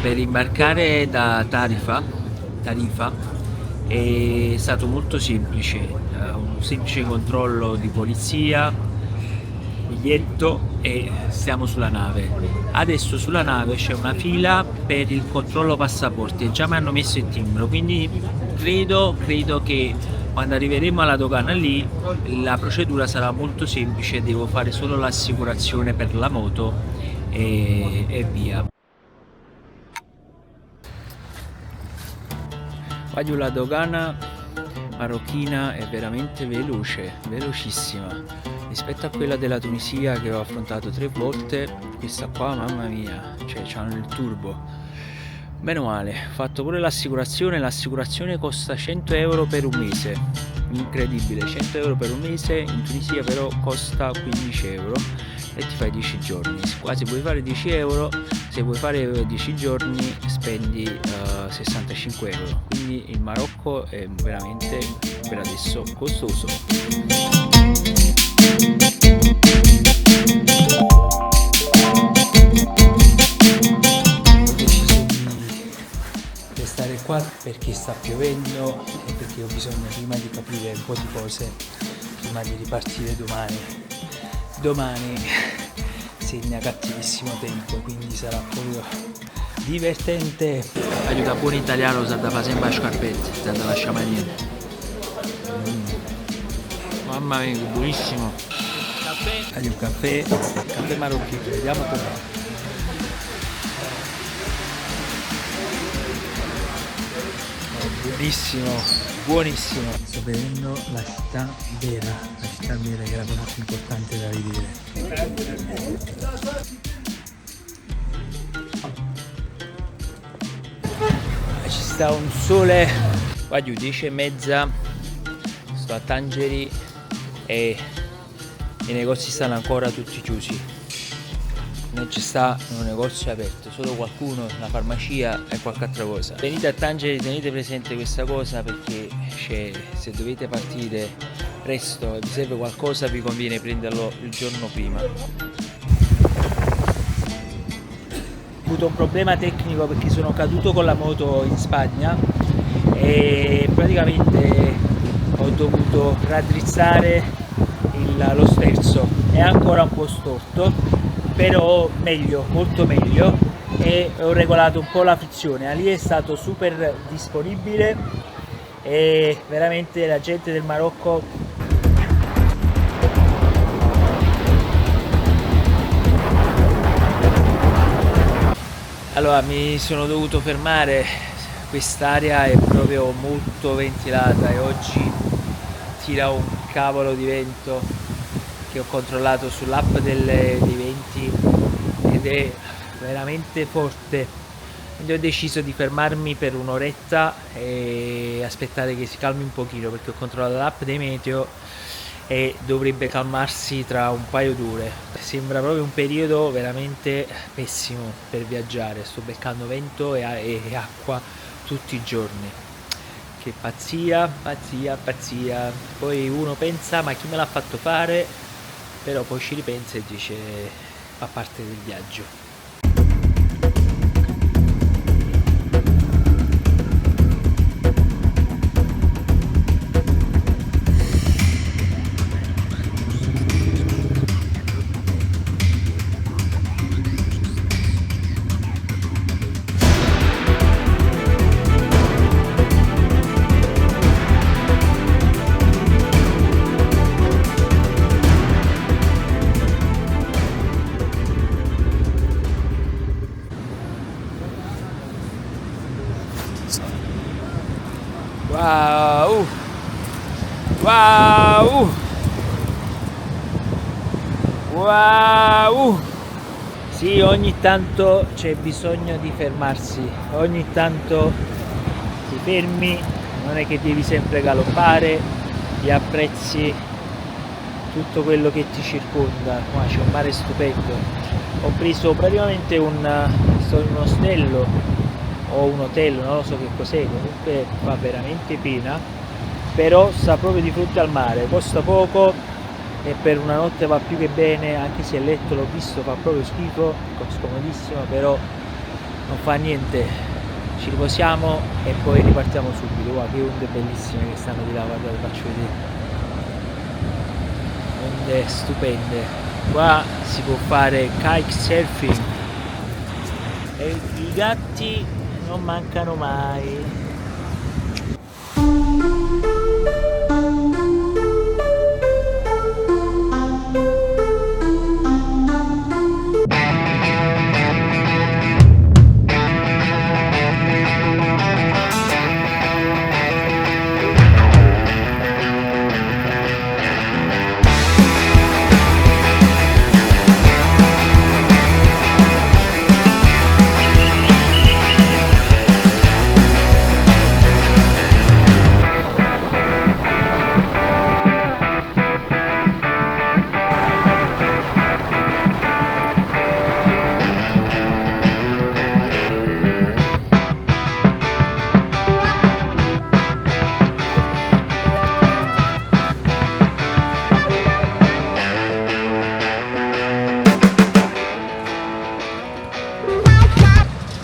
per imbarcare da Tarifa è stato molto semplice, un semplice controllo di polizia, biglietto e siamo sulla nave. Adesso sulla nave c'è una fila per il controllo passaporti e già mi hanno messo il timbro, quindi credo che quando arriveremo alla dogana lì la procedura sarà molto semplice, devo fare solo l'assicurazione per la moto e via. Qua la dogana marocchina è veramente veloce, velocissima rispetto a quella della Tunisia che ho affrontato 3 volte. Questa qua, mamma mia, cioè c'hanno il turbo. Meno male, ho fatto pure l'assicurazione costa 100 euro per un mese, incredibile, 100 euro per un mese. In Tunisia però costa 15 euro e ti fai 10 giorni. Qua se vuoi fare 10 euro, se vuoi fare 10 giorni spendi 65 euro, quindi il Marocco è veramente per adesso costoso. Ho deciso di restare qua perché sta piovendo e perché ho bisogno prima di capire un po' di cose prima di ripartire domani segna cattivissimo tempo, quindi sarà proprio divertente. Aiuta buon italiano, sa da fare sempre a scarpette, sa da lasciare mai niente. Mamma mia, buonissimo. Caffè marocchino, vediamo com'è. Buonissimo. Sto vedendo la città vera che è la cosa più importante da vedere. Ci sta un sole, qua giù 10:30, sto a Tangeri e i negozi stanno ancora tutti chiusi. Non ci sta un negozio aperto, solo qualcuno, una farmacia e qualche altra cosa. Venite a Tangeri, tenete presente questa cosa perché se dovete partire presto e vi serve qualcosa vi conviene prenderlo il giorno prima. Ho avuto un problema tecnico perché sono caduto con la moto in Spagna e praticamente ho dovuto raddrizzare lo sterzo, è ancora un po' storto, però meglio, molto meglio, e ho regolato un po' la frizione. Ali è stato super disponibile e veramente la gente del Marocco allora mi sono dovuto fermare. Quest'area è proprio molto ventilata e oggi tira un cavolo di vento che ho controllato sull'app dei venti ed è veramente forte, quindi ho deciso di fermarmi per un'oretta e aspettare che si calmi un pochino, perché ho controllato l'app dei meteo e dovrebbe calmarsi tra un paio d'ore. Sembra proprio un periodo veramente pessimo per viaggiare, sto beccando vento e acqua tutti i giorni. Che pazzia. Poi uno pensa ma chi me l'ha fatto fare, però poi ci ripensa e dice fa parte del viaggio. Wow! Wow! Wow! Sì, ogni tanto c'è bisogno di fermarsi, ogni tanto ti fermi, non è che devi sempre galoppare, ti apprezzi tutto quello che ti circonda. Qua c'è un mare stupendo. Ho preso praticamente sto in un ostello o un hotel, non lo so che cos'è, comunque fa veramente pena, però sta proprio di fronte al mare, costa poco e per una notte va più che bene, anche se il letto l'ho visto fa proprio schifo, scomodissimo, però non fa niente, ci riposiamo e poi ripartiamo subito. Guarda che onde bellissime che stanno di là, guardate, faccio vedere, onde stupende. Qua si può fare kitesurfing e i gatti non mancano mai.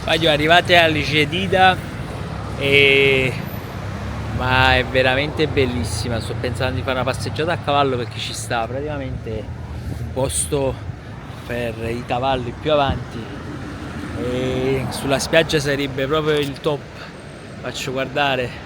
Voglio arrivate all'Icedida ma è veramente bellissima. Sto pensando di fare una passeggiata a cavallo perché ci sta praticamente un posto per i cavalli più avanti e sulla spiaggia sarebbe proprio il top. Faccio guardare.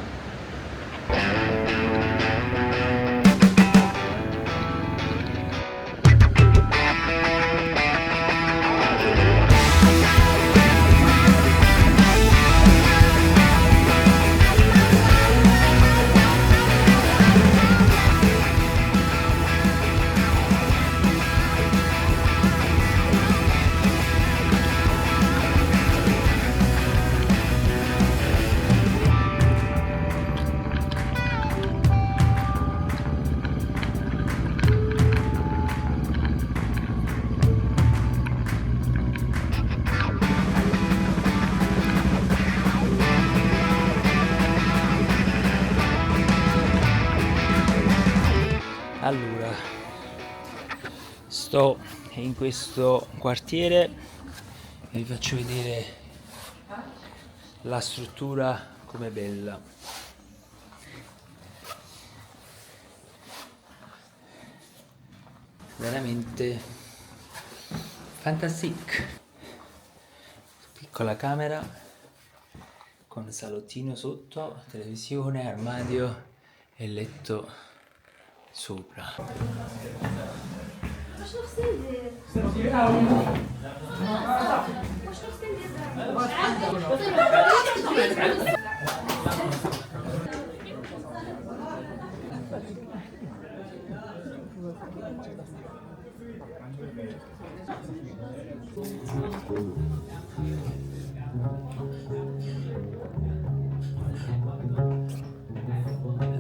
Allora, sto in questo quartiere e vi faccio vedere la struttura com'è bella. Veramente fantastic. Piccola camera con salottino sotto, televisione, armadio e letto sopra.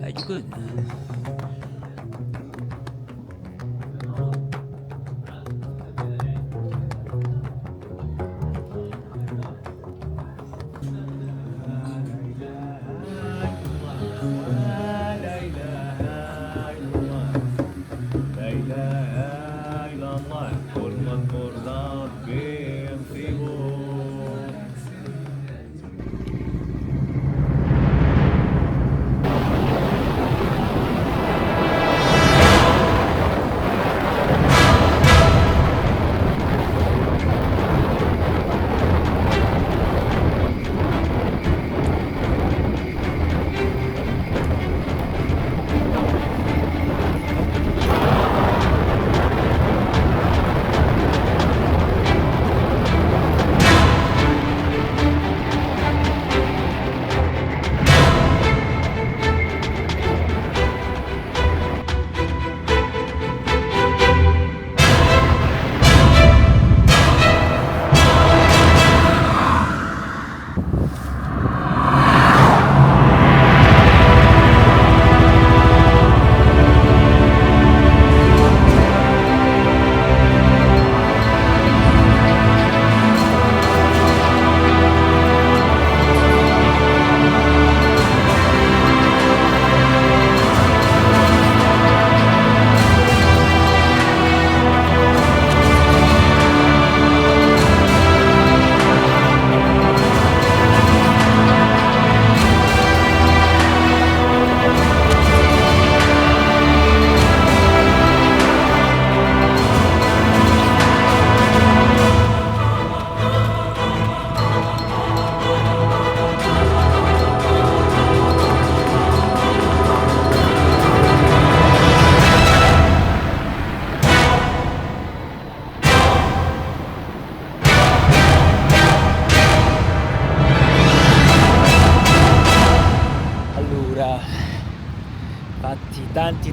Are you good?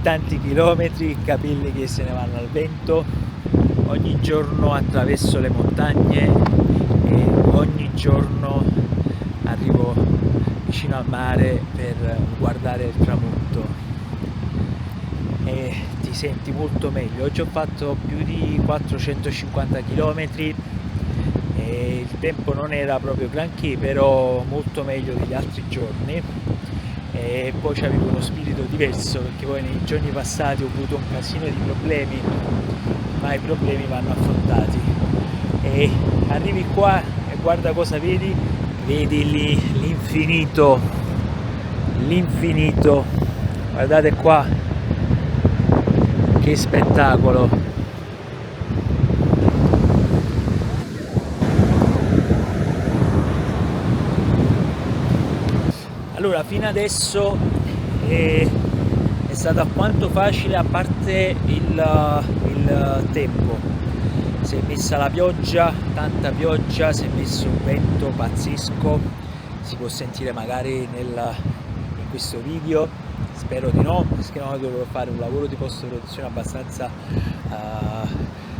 tanti chilometri, capelli che se ne vanno al vento, ogni giorno attraverso le montagne e ogni giorno arrivo vicino al mare per guardare il tramonto e ti senti molto meglio. Oggi ho fatto più di 450 km e il tempo non era proprio granché, però molto meglio degli altri giorni, e poi avevo uno spirito diverso perché poi nei giorni passati ho avuto un casino di problemi, ma i problemi vanno affrontati. E arrivi qua e guarda cosa vedi, vedi lì l'infinito, guardate qua che spettacolo. Allora, fino adesso è stato alquanto facile, a parte il tempo. Si è messa la pioggia, tanta pioggia, si è messo un vento pazzesco, si può sentire magari in questo video, spero di no, perché no dovrò fare un lavoro di post-produzione abbastanza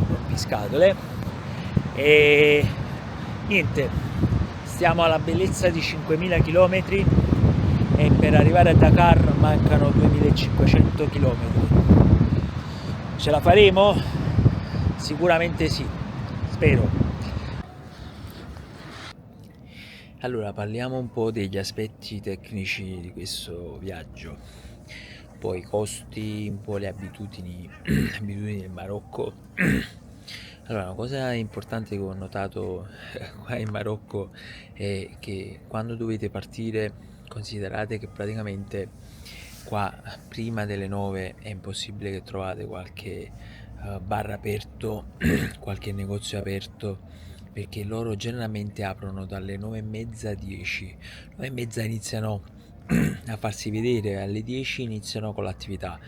rompiscatole. E niente, stiamo alla bellezza di 5000 km e per arrivare a Dakar mancano 2500 km. Ce la faremo? Sicuramente sì, spero. Allora, parliamo un po' degli aspetti tecnici di questo viaggio, poi i costi, un po' le abitudini del Marocco. Allora, una cosa importante che ho notato qua in Marocco è che quando dovete partire considerate che praticamente qua prima delle 9 è impossibile che trovate qualche bar aperto, qualche negozio aperto, perché loro generalmente aprono dalle 9:30 a 10. 9:30 iniziano a farsi vedere, alle 10 iniziano con l'attività.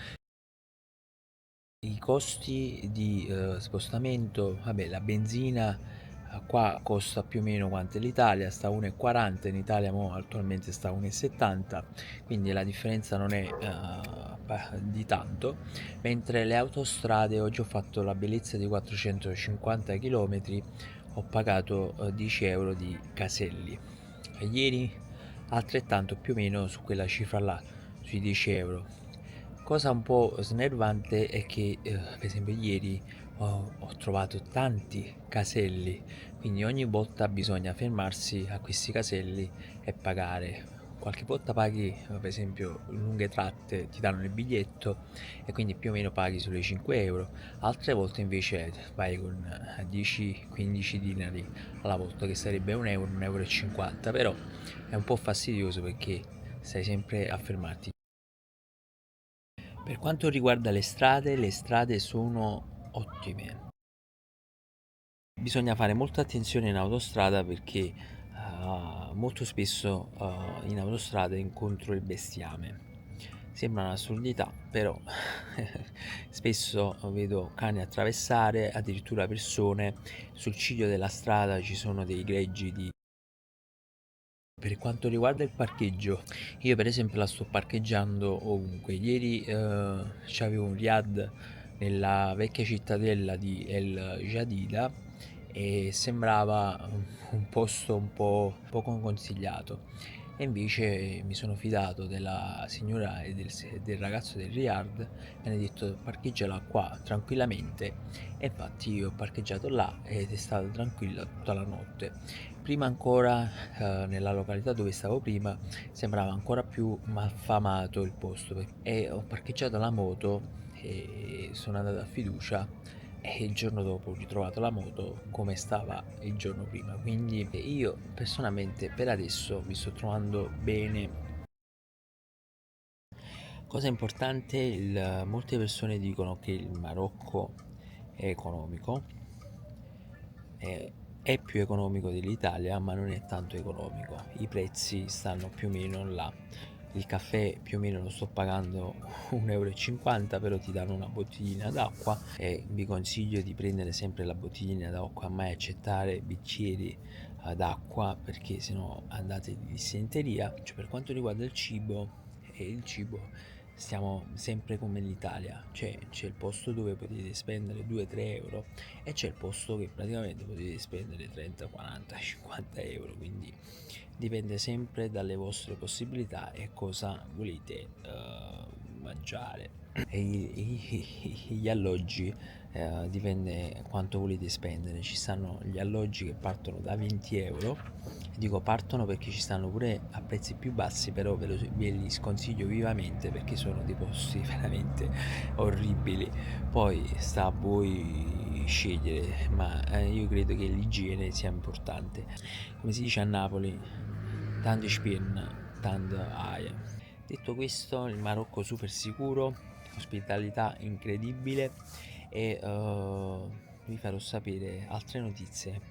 I costi di spostamento, vabbè, la benzina qua costa più o meno quanto l'Italia, sta a 1,40, in Italia attualmente sta a 1,70, quindi la differenza non è di tanto, mentre le autostrade, oggi ho fatto la bellezza di 450 km, ho pagato 10 euro di caselli, e ieri altrettanto più o meno su quella cifra là, sui 10 euro. Cosa un po' snervante è che, per esempio ieri ho trovato tanti caselli, quindi ogni volta bisogna fermarsi a questi caselli e pagare. Qualche volta paghi, per esempio, lunghe tratte, ti danno il biglietto e quindi più o meno paghi sulle 5 euro, altre volte invece vai con 10-15 dinari alla volta, che sarebbe 1 euro, 1,50 euro, però è un po' fastidioso perché stai sempre a fermarti. Per quanto riguarda le strade sono ottime. Bisogna fare molta attenzione in autostrada perché molto spesso in autostrada incontro il bestiame. Sembra un'assurdità, però spesso vedo cani attraversare, addirittura persone. Sul ciglio della strada ci sono dei greggi di... Per quanto riguarda il parcheggio, io per esempio la sto parcheggiando ovunque. Ieri c'avevo un riad nella vecchia cittadella di El Jadida e sembrava un posto un po' poco consigliato. E invece mi sono fidato della signora e del ragazzo del Riad, mi hanno detto parcheggiala qua tranquillamente, e infatti io ho parcheggiato là ed è stata tranquilla tutta la notte. Prima ancora, nella località dove stavo prima, sembrava ancora più malfamato il posto, e ho parcheggiato la moto e sono andato a fiducia, e il giorno dopo ho ritrovato la moto come stava il giorno prima, quindi io personalmente per adesso mi sto trovando bene. Cosa importante, molte persone dicono che il Marocco è economico, è, è più economico dell'Italia, ma non è tanto economico. I prezzi stanno più o meno là. Il caffè più o meno lo sto pagando 1,50 euro, però ti danno una bottiglina d'acqua e vi consiglio di prendere sempre la bottiglina d'acqua, mai accettare bicchieri d'acqua perché sennò andate di dissenteria. Cioè, per quanto riguarda il cibo stiamo sempre come l'Italia, c'è il posto dove potete spendere 2-3 euro e c'è il posto che praticamente potete spendere 30, 40, 50 euro, quindi dipende sempre dalle vostre possibilità e cosa volete mangiare. Gli alloggi dipende quanto volete spendere, ci stanno gli alloggi che partono da 20 euro, dico partono perché ci stanno pure a prezzi più bassi, però ve li sconsiglio vivamente perché sono dei posti veramente orribili, poi sta a voi scegliere, ma io credo che l'igiene sia importante, come si dice a Napoli, tanto spien, tanto aia. Detto questo, il Marocco super sicuro, ospitalità incredibile e vi farò sapere altre notizie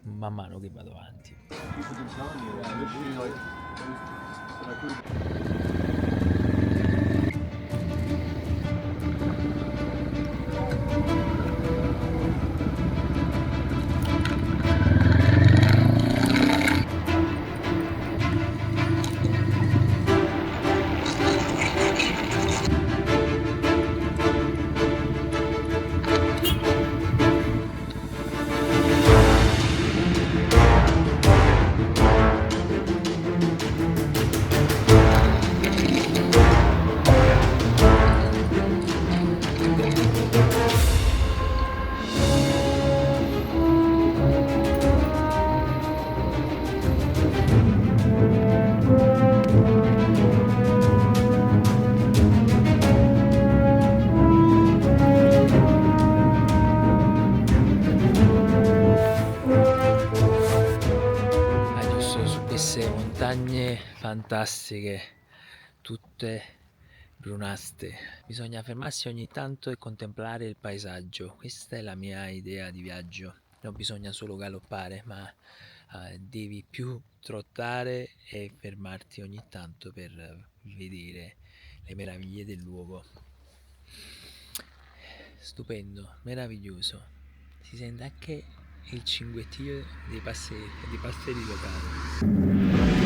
man mano che vado avanti. Queste montagne fantastiche, tutte brunaste. Bisogna fermarsi ogni tanto e contemplare il paesaggio. Questa è la mia idea di viaggio. Non bisogna solo galoppare, ma devi più trottare e fermarti ogni tanto per vedere le meraviglie del luogo. Stupendo, meraviglioso. Si sente anche il cinguettio dei passeri locali.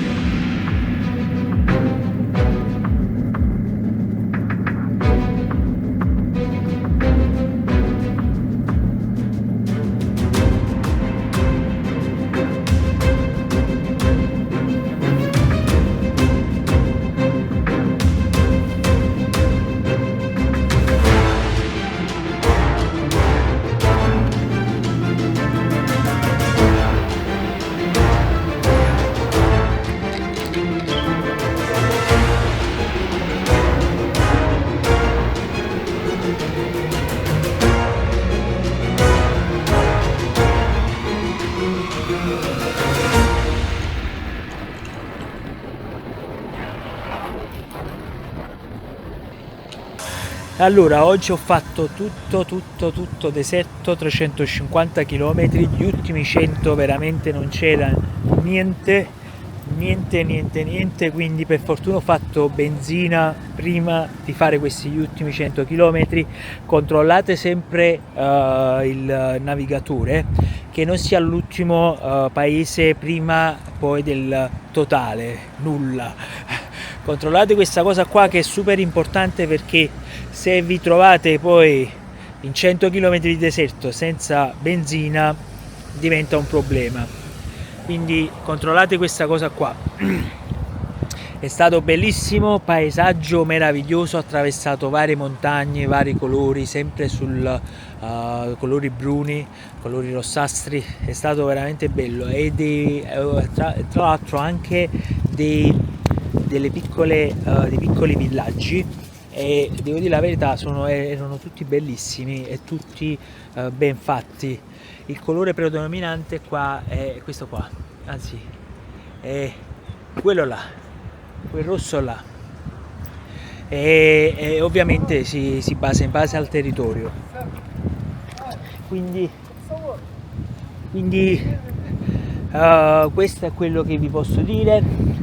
Allora, oggi ho fatto tutto deserto, 350 km, gli ultimi 100 veramente non c'era niente, quindi per fortuna ho fatto benzina prima di fare questi ultimi 100 km. Controllate sempre il navigatore, che non sia l'ultimo paese prima poi del totale, nulla. Controllate questa cosa qua che è super importante, perché se vi trovate poi in 100 km di deserto senza benzina diventa un problema, quindi controllate questa cosa qua. È stato bellissimo, paesaggio meraviglioso, ho attraversato varie montagne, vari colori, sempre sul colori bruni, colori rossastri, è stato veramente bello, e tra l'altro anche dei piccoli villaggi, e devo dire la verità, erano tutti bellissimi e tutti ben fatti. Il colore predominante qua è questo qua, anzi è quello là, quel rosso là, e ovviamente si basa in base al territorio, quindi questo è quello che vi posso dire.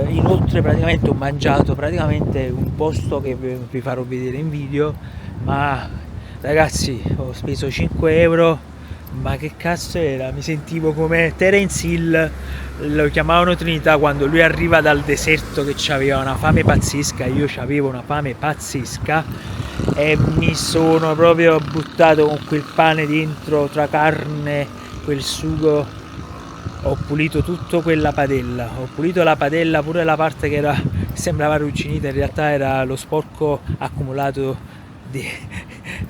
Inoltre praticamente ho mangiato un posto che vi farò vedere in video, ma ragazzi ho speso 5 euro Ma che cazzo era? Mi sentivo come Terence Hill, lo chiamavano Trinità, quando lui arriva dal deserto che aveva una fame pazzesca. Io avevo una fame pazzesca e mi sono proprio buttato con quel pane dentro, tra carne, quel sugo. Ho pulito tutto quella padella, ho pulito la padella, pure la parte che sembrava arrugginita, in realtà era lo sporco accumulato di,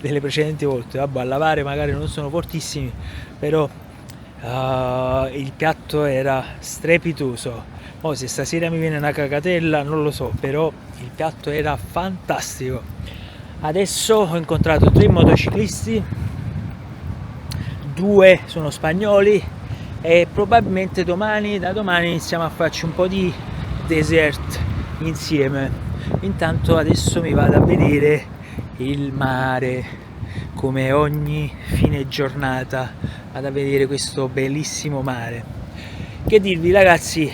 delle precedenti volte. Vabbè, a lavare magari non sono fortissimi, però il piatto era strepitoso. Poi se stasera mi viene una cagatella non lo so, però il piatto era fantastico. Adesso ho incontrato 3 motociclisti, 2 sono spagnoli e probabilmente da domani iniziamo a farci un po' di desert insieme. Intanto adesso mi vado a vedere il mare, come ogni fine giornata vado a vedere questo bellissimo mare. Che dirvi ragazzi,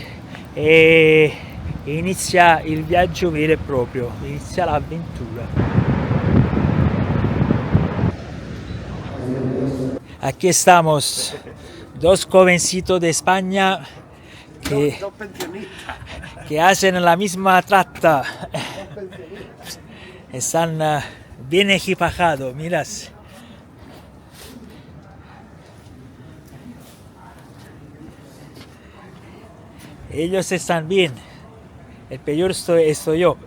inizia il viaggio vero e proprio, inizia l'avventura. Aquí estamos, 2 jovencitos de España que hacen la misma trata. Están bien equipajados, miras. Ellos están bien. El peor estoy yo.